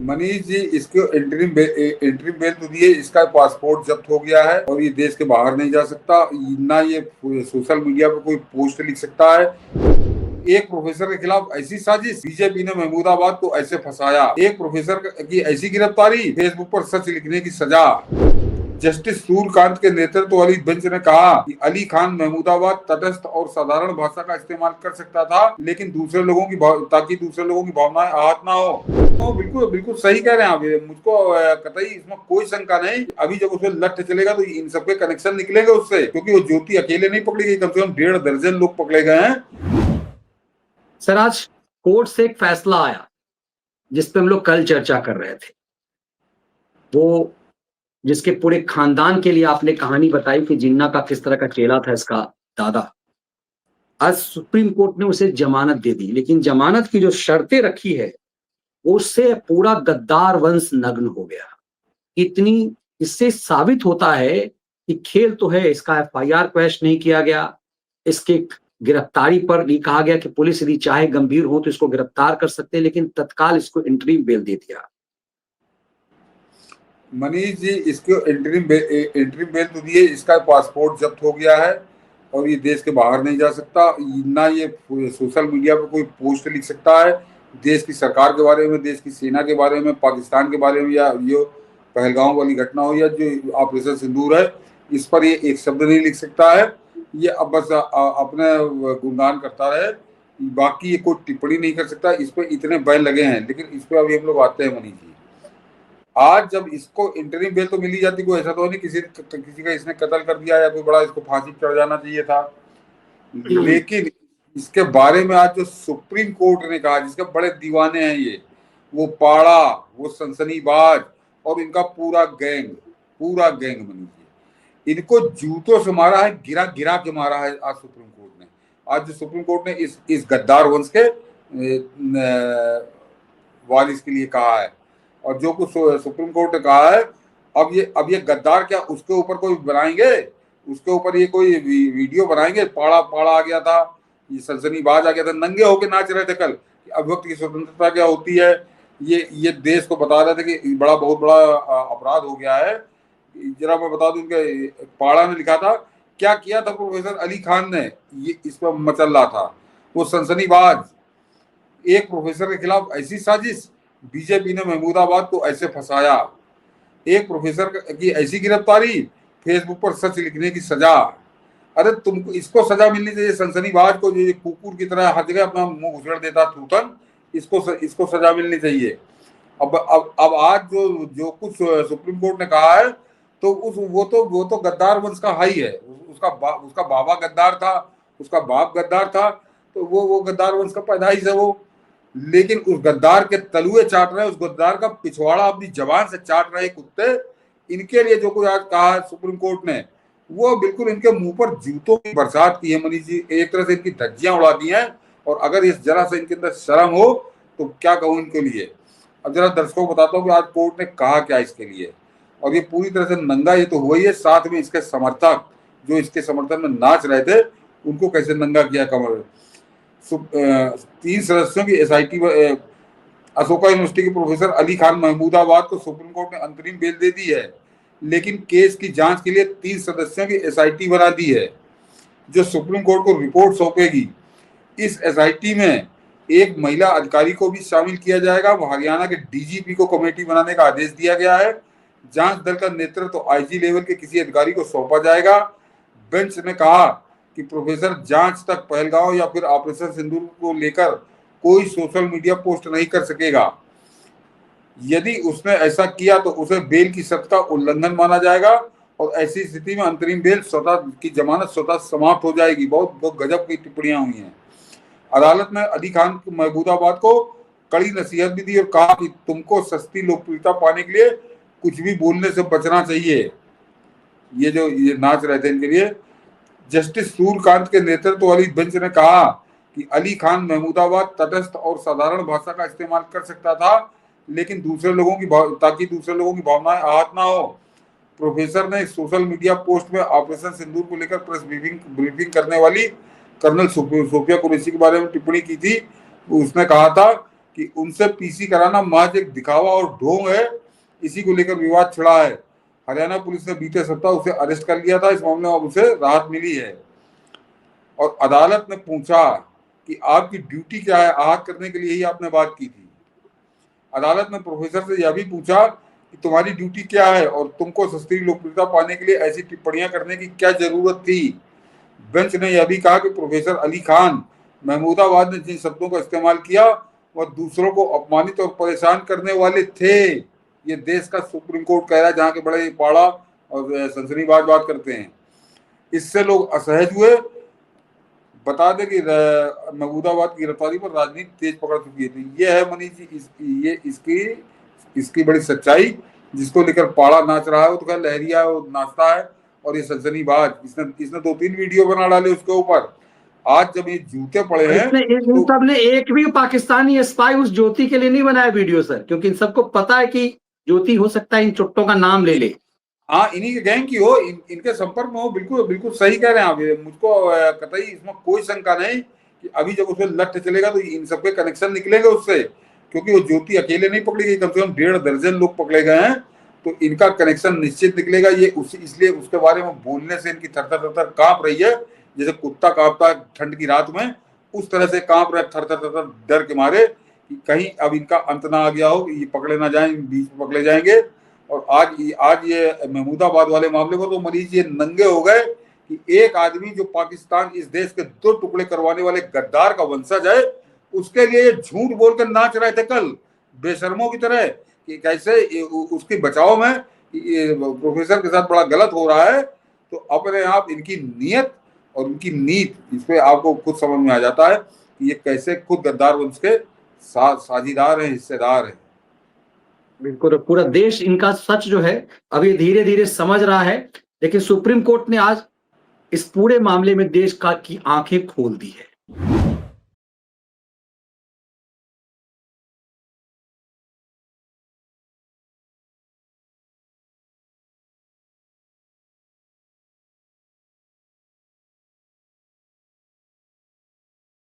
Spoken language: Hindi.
मनीष जी, इसको एंट्री बेल तो दी है, इसका पासपोर्ट जब्त हो गया है और ये देश के बाहर नहीं जा सकता, ना ये सोशल मीडिया पे कोई पोस्ट लिख सकता है। एक प्रोफेसर के खिलाफ ऐसी साजिश, बीजेपी ने महमूदाबाद को ऐसे फंसाया। एक प्रोफेसर की ऐसी गिरफ्तारी, फेसबुक पर सच लिखने की सजा। जस्टिस सूर्यकांत के नेतृत्व वाली बेंच ने कहा कि अली खान महमूदाबाद तटस्थ और साधारण भाषा का इस्तेमाल कर सकता था, लेकिन ताकि दूसरे लोगों की भावनाएं आहत ना हो। तो बिल्कुल बिल्कुल सही कह रहे हैं आप, ये मुझको कतई इसमें कोई शंका नहीं। अभी जब उसमें लठ चलेगा तो इन सबके कनेक्शन निकलेंगे उससे, क्योंकि वो ज्योति अकेले नहीं पकड़ी गई, कम से कम 1.5 दर्जन लोग पकड़े गए हैं। सर, आज कोर्ट से एक फैसला आया जिस पे हम लोग कल चर्चा कर रहे थे, वो जिसके पूरे खानदान के लिए आपने कहानी बताई कि जिन्ना का किस तरह का चेला था इसका दादा। आज सुप्रीम कोर्ट ने उसे जमानत दे दी, लेकिन जमानत की जो शर्तें रखी है उससे पूरा गद्दार वंश नग्न हो गया। इतनी इससे साबित होता है कि खेल तो है, इसका एफआईआर क्वैश नहीं किया गया, इसके गिरफ्तारी पर भी कहा गया कि पुलिस यदि चाहे गंभीर हो तो इसको गिरफ्तार कर सकते हैं, लेकिन तत्काल इसको इंटरिम बेल दे दिया। मनीष जी, इसको एंट्री बेल तो दी है, इसका पासपोर्ट जब्त हो गया है और ये देश के बाहर नहीं जा सकता, ना ये सोशल मीडिया पे कोई पोस्ट लिख सकता है देश की सरकार के बारे में, देश की सेना के बारे में, पाकिस्तान के बारे में, या ये पहलगांव वाली घटना हो या जो ऑपरेशन सिंदूर है, इस पर ये एक शब्द नहीं लिख सकता है। ये अब बस अपने गुणगान करता रहे, बाकी ये कोई टिप्पणी नहीं कर सकता। इस पर इतने बैन लगे हैं, लेकिन इस पर अभी हम लोग आते हैं मनीष जी। आज जब इसको इंटरिम बेल तो मिली जाती, कोई ऐसा तो नहीं किसी का इसने कत्ल कर दिया या कोई बड़ा इसको फांसी चढ़ जाना चाहिए था, लेकिन इसके बारे में आज जो सुप्रीम कोर्ट ने कहा, जिसके बड़े दीवाने हैं ये, वो पाड़ा, वो सनसनीबाज और इनका पूरा गैंग बनी है, इनको जूतों से मारा है, गिरा गिरा के मारा है आज सुप्रीम कोर्ट ने। आज जो सुप्रीम कोर्ट ने इस गद्दार वंश के वारिस के लिए कहा है, और जो कुछ सुप्रीम कोर्ट ने कहा है, अब ये गद्दार क्या उसके ऊपर कोई बनाएंगे, उसके ऊपर ये कोई वीडियो बनाएंगे, पाड़ा पाड़ा आ गया था, ये सनसनीबाज आ गया था, नंगे होके नाच रहे थे कल, अभिव्यक्ति की स्वतंत्रता क्या होती है, ये देश को बता रहे थे कि बहुत बड़ा अपराध हो गया है। जरा मैं बता दूं, उनके पाड़ा ने लिखा था, क्या किया था प्रोफेसर अली खान ने, ये इस पर मचल रहा था, वो सनसनीबाज। एक प्रोफेसर के खिलाफ ऐसी साजिश, बीजेपी ने महमूदाबाद को ऐसे फंसाया। एक प्रोफेसर की ऐसी गिरफ्तारी, फेसबुक पर सच लिखने की सजा। अरे तुमको इसको सजा मिलनी चाहिए, सनसनीबाज को, जो कुकुर की तरह हर जगह अपना मुंह घुसेड़ देता थूथन, इसको सजा मिलनी चाहिए। अब आज जो कुछ सुप्रीम कोर्ट ने कहा है, तो वो तो गद्दार वंश का हाई है, उसका बाबा गद्दार था, उसका बाप गद्दार था, तो वो गद्दार वंश का पैदाइश है वो। लेकिन उस गद्दार के तलुए चाट रहे, उस गद्दार का पिछवाड़ा अपनी जबान से चाट रहे कुत्ते, इनके लिए जो कुछ आज कहा सुप्रीम कोर्ट ने, वो बिल्कुल इनके मुंह पर जूतों की बरसात की है मनीष जी, एक तरह से इनकी धज्जियां उड़ा दी हैं। और अगर इस जरा से इनके अंदर शर्म हो तो क्या कहूं इनके लिए। अब जरा दर्शकों को बताता हूँ कि आज कोर्ट ने कहा क्या इसके लिए, और ये पूरी तरह से नंगा ये तो हुआ ही है, साथ में इसके समर्थक जो इसके समर्थन में नाच रहे थे, उनको कैसे नंगा किया कमर। 3 सदस्यों की एसआईटी अशोका यूनिवर्सिटी के प्रोफेसर अली खान महमूदाबाद को सुप्रीम कोर्ट ने अंतरिम बेल दे दी है, लेकिन केस की जांच के लिए 3 सदस्यों की एसआईटी बना दी है, जो सुप्रीम कोर्ट को रिपोर्ट सौंपेगी। इस एसआईटी में एक महिला अधिकारी को भी शामिल किया जाएगा। हरियाणा के डीजीपी को कमेटी बनाने का आदेश दिया गया है। जांच दल का नेतृत्व तो आईजी लेवल के किसी अधिकारी को सौंपा जाएगा। बेंच ने कहा कि प्रोफेसर जांच तक पहलगांव या फिर ऑपरेशन सिंदूर को लेकर कोई सोशल मीडिया पोस्ट नहीं कर सकेगा। यदि उसने ऐसा किया तो उसे बेल की शर्त का उल्लंघन माना जाएगा, और ऐसी स्थिति में अंतरिम बेल स्वतः की जमानत स्वतः समाप्त हो जाएगी। बहुत गजब की टिप्पणियां हुई हैं। अदालत में अली खान महमूदाबाद को कड़ी नसीहत भी दी और कहा कि तुमको सस्ती लोकप्रियता पाने के लिए कुछ भी बोलने से बचना चाहिए। ये नाच रहे थे इनके लिए। जस्टिस सूर्यकांत के नेतृत्व वाली बेंच ने कहा कि अली खान महमूदाबाद तटस्थ और साधारण भाषा का इस्तेमाल कर सकता था, लेकिन ताकि दूसरे लोगों की भावनाएं आहत ना हो। प्रोफेसर ने सोशल मीडिया पोस्ट में ऑपरेशन सिंदूर को लेकर प्रेस ब्रीफिंग करने वाली कर्नल सोफिया कुरैशी के बारे में टिप्पणी की थी। उसने कहा था कि उनसे पीसी कराना महज एक दिखावा और ढोंग है। इसी को लेकर विवाद छिड़ा है। हरियाणा पुलिस ने बीते सप्ताह उसे अरेस्ट कर लिया था। इस मामले में अब उसे राहत मिली है और अदालत ने पूछा कि आपकी ड्यूटी क्या है, आहत करने के लिए ही आपने बात की थी। अदालत ने प्रोफेसर से यह भी पूछा कि तुम्हारी ड्यूटी क्या है और तुमको सस्ती लोकप्रियता पाने के लिए ऐसी टिप्पणियां करने की क्या जरूरत थी। बेंच ने यह भी कहा कि प्रोफेसर अली खान महमूदाबाद ने जिन शब्दों का इस्तेमाल किया वह दूसरों को अपमानित और परेशान करने वाले थे। ये देश का सुप्रीम कोर्ट कह रहा है, जहां के बड़े पाड़ा और सनसनीबाज बात करते हैं। इससे लोग असहज हुए। बता दें कि महमूदाबाद की गिरफ्तारी पर राजनीति तेज पकड़ चुकी है। ये है मनीष जी, ये इसकी बड़ी सच्चाई, जिसको लेकर पाड़ा नाच रहा है। वो तो खैर लहरिया वो नाचता है, और ये सनसनीबाज इसने 2-3 वीडियो बना डाले उसके ऊपर। आज जब ये जूते पड़े हैं इन सब ने एक भी पाकिस्तानी स्पाई उस ज्योति के लिए नहीं बनाया वीडियो सर, क्योंकि इन सबको पता है कि ज्योति हो सकता है इन चुट्टों का नाम ले ले। हाँ, इन्हीं के गैंग की हो, इनके संपर्क में हो। बिल्कुल बिल्कुल सही कह रहे हैं आप। मुझको कतई इसमें कोई शंका नहीं कि अभी जब उसमें लठ चलेगा तो इन सबके कनेक्शन निकलेंगे उससे, क्योंकि वो ज्योति अकेले नहीं पकड़ी गई, कम से कम 1.5 दर्जन लोग पकड़े गए हैं। तो इनका कनेक्शन निश्चित निकलेगा। ये इसलिए उसके बारे में बोलने से इनकी थर कांप रही है, जैसे कुत्ता कांपता है ठंड की रात में, उस तरह से कांप रहे थर डर के मारे कि कहीं अब इनका अंत ना आ गया हो, ये पकड़े ना जाए, बीच में पकड़े जाएंगे। और आज ये महमूदाबाद वाले मामले को तो मरीज ये नंगे हो गए कि एक आदमी जो पाकिस्तान इस देश के 2 टुकड़े करवाने वाले गद्दार का वंशज है, उसके लिए ये झूठ बोलकर नाच रहे थे कल बेशर्मों की तरह कि कैसे उसके बचाव में प्रोफेसर के साथ बड़ा गलत हो रहा है। तो अपने आप इनकी नीयत और उनकी नीत, इसपे आपको खुद समझ में आ जाता है कि ये कैसे खुद गद्दार वंश के साझीदार हैं, हिस्सेदार हैं। बिल्कुल, पूरा देश इनका सच जो है अभी धीरे धीरे समझ रहा है। लेकिन सुप्रीम कोर्ट ने आज इस पूरे मामले में देश की आंखें खोल दी है।